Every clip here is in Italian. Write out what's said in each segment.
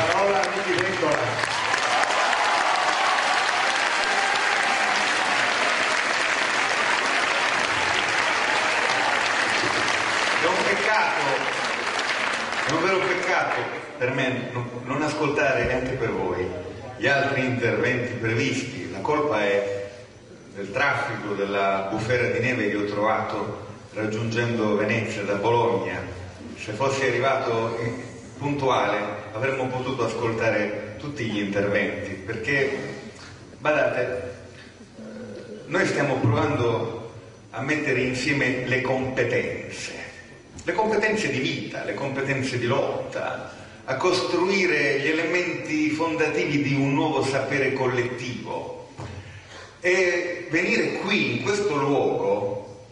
parola a Miki Ventola. È un vero peccato per me non ascoltare neanche per voi gli altri interventi previsti. La colpa è del traffico, della bufera di neve che ho trovato raggiungendo Venezia da Bologna. Se fossi arrivato puntuale avremmo potuto ascoltare tutti gli interventi, perché, badate, noi stiamo provando a mettere insieme le competenze di vita, le competenze di lotta, a costruire gli elementi fondativi di un nuovo sapere collettivo. E venire qui, in questo luogo,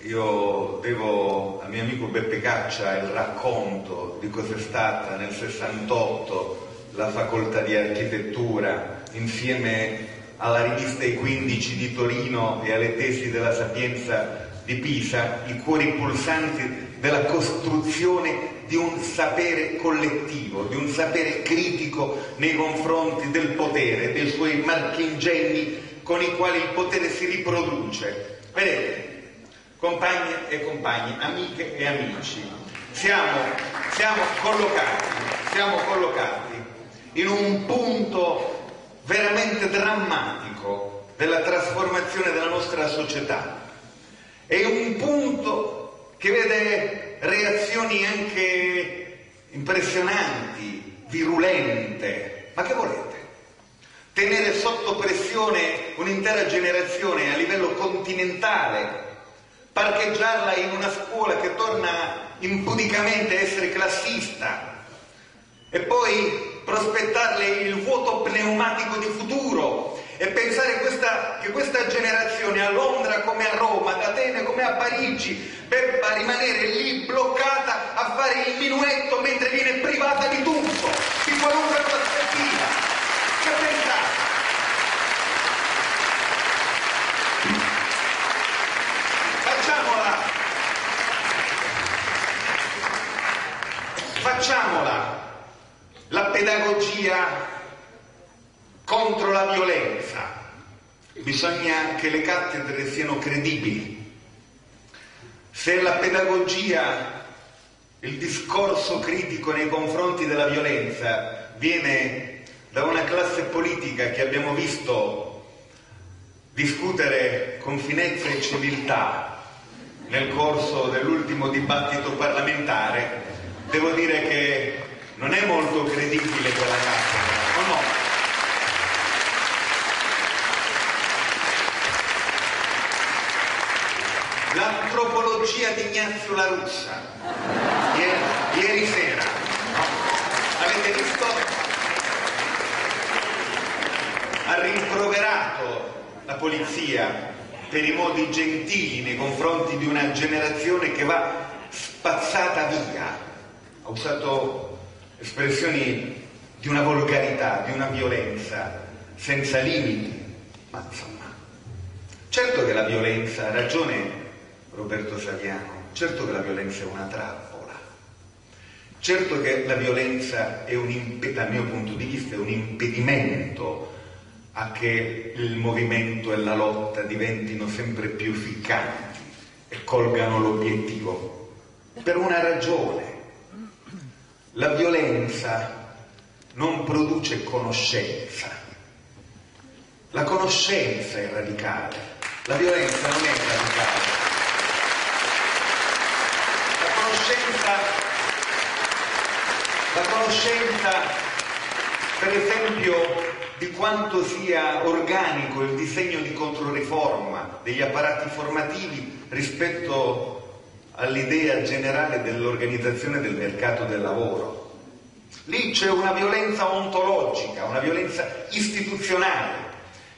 io devo al mio amico Beppe Caccia il racconto di cos'è stata nel 68 la facoltà di architettura, insieme alla rivista I 15 di Torino e alle tesi della Sapienza di Pisa, i cuori pulsanti della costruzione di un sapere collettivo, di un sapere critico nei confronti del potere, dei suoi marchingegni con i quali il potere si riproduce. Vedete, compagne e compagni, amiche e amici, siamo collocati in un punto veramente drammatico della trasformazione della nostra società. È un punto che vede reazioni anche impressionanti, virulente. Ma che volete? Tenere sotto pressione un'intera generazione a livello continentale, parcheggiarla in una scuola che torna impudicamente a essere classista e poi prospettarle il vuoto pneumatico di futuro e pensare che questa generazione a Londra come a Roma, ad Atene come a Parigi, debba rimanere lì bloccata a fare il minuetto mentre viene privata di tutto, di qualunque prospettiva. Che pensate? Facciamola la pedagogia contro la violenza. Bisogna che le cattedre siano credibili. Se la pedagogia, il discorso critico nei confronti della violenza viene da una classe politica che abbiamo visto discutere con finezza e civiltà nel corso dell'ultimo dibattito parlamentare, devo dire che non è molto credibile quella cattedra, o no? L'antropologia di Ignazio La Russa, ieri sera, avete visto? Ha rimproverato la polizia per i modi gentili nei confronti di una generazione che va spazzata via. Ha usato espressioni di una volgarità, di una violenza senza limiti, ma insomma, certo che la violenza, ha ragione Roberto Saviano, certo che la violenza è una trappola, certo che la violenza è dal mio punto di vista è un impedimento a che il movimento e la lotta diventino sempre più ficcanti e colgano l'obiettivo, per una ragione. La violenza non produce conoscenza, la conoscenza è radicale, la violenza non è radicale. La conoscenza, per esempio, di quanto sia organico il disegno di controriforma degli apparati formativi rispetto all'idea generale dell'organizzazione del mercato del lavoro. Lì c'è una violenza ontologica, una violenza istituzionale.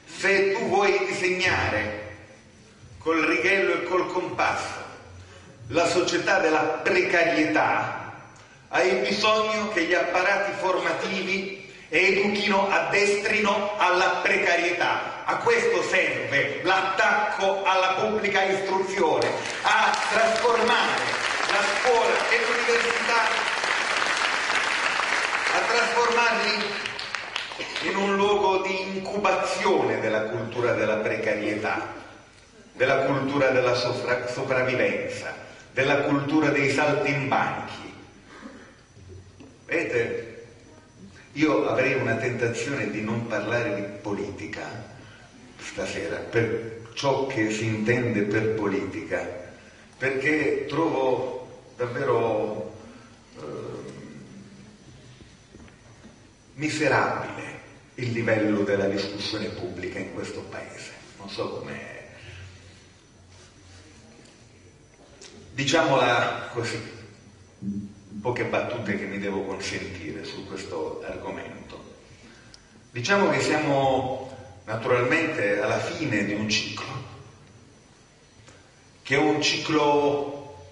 Se tu vuoi disegnare col righello e col compasso la società della precarietà, hai bisogno che gli apparati formativi educhino, addestrino alla precarietà. A questo serve l'attacco alla pubblica istruzione, a trasformare la scuola e l'università, a trasformarli in un luogo di incubazione della cultura della precarietà, della cultura della sopravvivenza, della cultura dei saltimbanchi. Vedete, io avrei una tentazione di non parlare di politica stasera, per ciò che si intende per politica, perché trovo davvero miserabile il livello della discussione pubblica in questo paese. Non so come... Diciamola così, poche battute che mi devo consentire su questo argomento. Diciamo che siamo naturalmente alla fine di un ciclo, che è un ciclo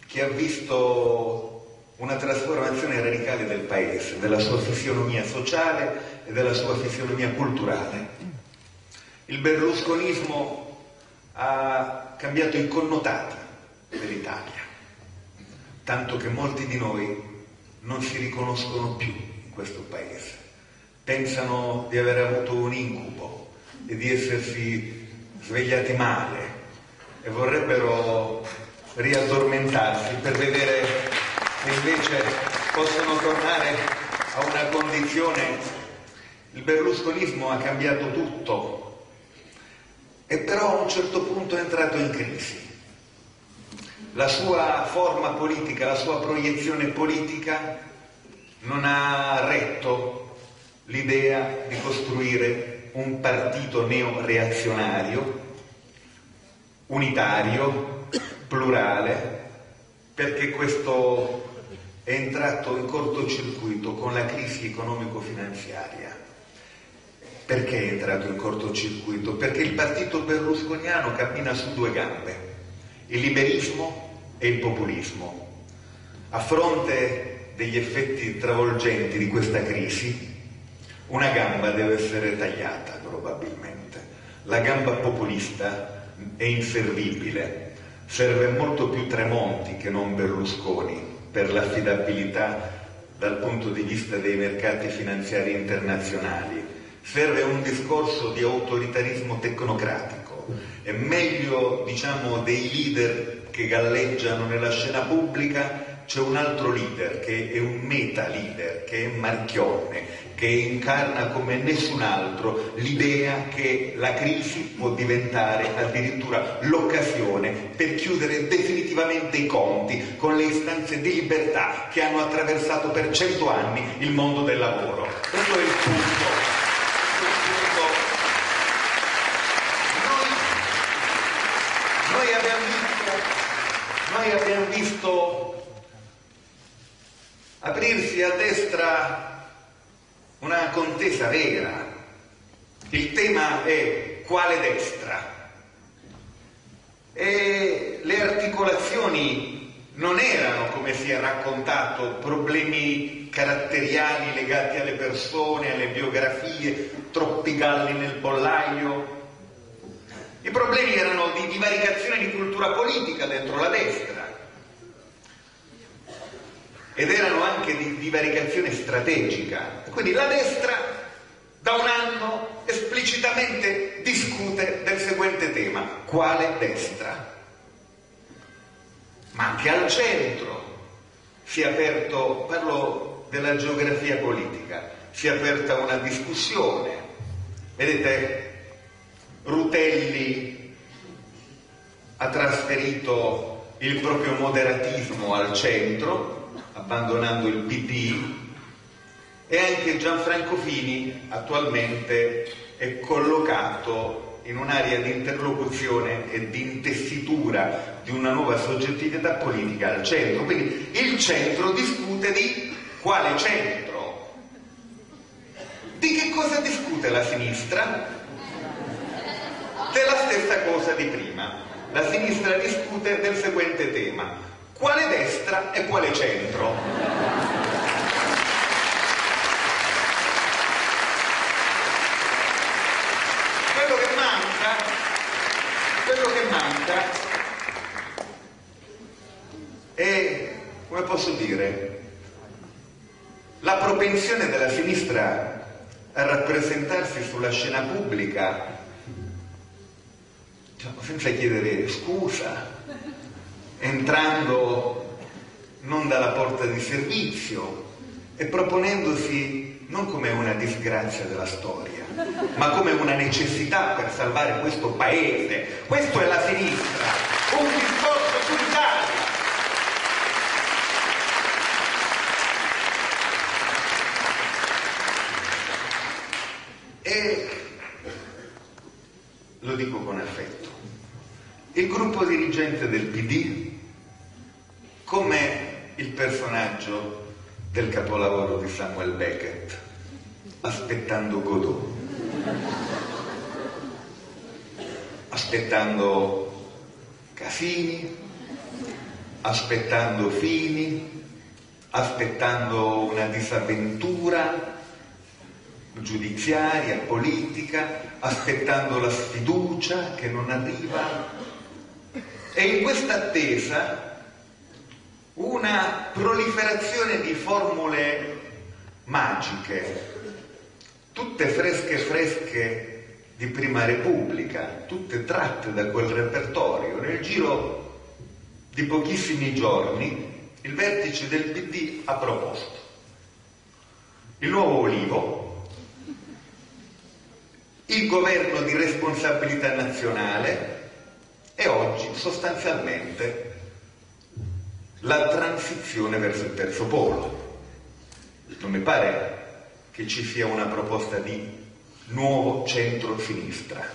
che ha visto una trasformazione radicale del paese, della sua fisionomia sociale e della sua fisionomia culturale. Il berlusconismo ha cambiato i connotati dell'Italia, tanto che molti di noi non si riconoscono più in questo paese, pensano di aver avuto un incubo e di essersi svegliati male e vorrebbero riaddormentarsi per vedere che invece possono tornare a una condizione. Il berlusconismo ha cambiato tutto e però a un certo punto è entrato in crisi. La sua forma politica, la sua proiezione politica non ha retto l'idea di costruire un partito neoreazionario, unitario, plurale, perché questo è entrato in cortocircuito con la crisi economico-finanziaria. Perché è entrato in cortocircuito? Perché il partito berlusconiano cammina su due gambe: il liberismo e il populismo. A fronte degli effetti travolgenti di questa crisi, una gamba deve essere tagliata probabilmente. La gamba populista è inservibile, serve molto più Tremonti che non Berlusconi per l'affidabilità dal punto di vista dei mercati finanziari internazionali. Serve un discorso di autoritarismo tecnocratico. È meglio, diciamo, dei leader che galleggiano nella scena pubblica, c'è un altro leader che è un meta leader, che è Marchionne, che incarna come nessun altro l'idea che la crisi può diventare addirittura l'occasione per chiudere definitivamente i conti con le istanze di libertà che hanno attraversato per 100 anni il mondo del lavoro. Questo è il punto. Noi abbiamo visto aprirsi a destra una contesa vera. Il tema è quale destra? E le articolazioni non erano, come si è raccontato, problemi caratteriali legati alle persone, alle biografie, troppi galli nel pollaio. I problemi erano di divaricazione di cultura politica dentro la destra ed erano anche di divaricazione strategica. Quindi la destra da un anno esplicitamente discute del seguente tema: quale destra? Ma anche al centro si è aperto, parlo della geografia politica, si è aperta una discussione. Vedete, Rutelli ha trasferito il proprio moderatismo al centro, abbandonando il PD, e anche Gianfranco Fini attualmente è collocato in un'area di interlocuzione e di intessitura di una nuova soggettività politica al centro. Quindi il centro discute di quale centro? Di che cosa discute la sinistra? Della stessa cosa di prima. La sinistra discute del seguente tema: quale destra e quale centro? Quello che manca è, come posso dire, la propensione propensione della sinistra a rappresentarsi sulla scena pubblica, diciamo, senza chiedere scusa, entrando non dalla porta di servizio e proponendosi non come una disgrazia della storia, ma come una necessità per salvare questo paese. Questo è la sinistra, un discorso sull'Italia. E lo dico con affetto, il gruppo dirigente del PD, come il personaggio del capolavoro di Samuel Beckett, aspettando Godot, aspettando Casini, aspettando Fini, aspettando una disavventura giudiziaria, politica, aspettando la sfiducia che non arriva, e in questa attesa una proliferazione di formule magiche, tutte fresche di Prima Repubblica, tutte tratte da quel repertorio. Nel giro di pochissimi giorni il vertice del PD ha proposto il nuovo Ulivo, il governo di responsabilità nazionale e oggi sostanzialmente la transizione verso il terzo polo. Non mi pare che ci sia una proposta di nuovo centro-sinistra,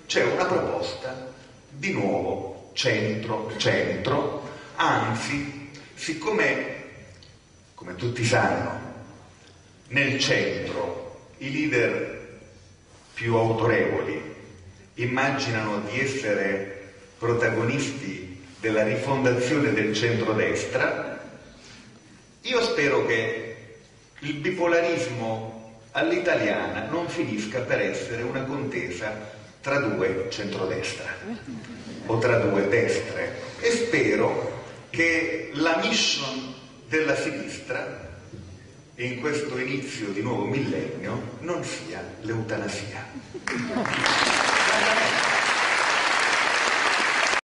c'è una proposta di nuovo centro-centro, anzi, siccome, come tutti sanno, nel centro i leader più autorevoli immaginano di essere protagonisti della rifondazione del centrodestra, io spero che il bipolarismo all'italiana non finisca per essere una contesa tra due centrodestra o tra due destre, e spero che la mission della sinistra in questo inizio di nuovo millennio non sia l'eutanasia.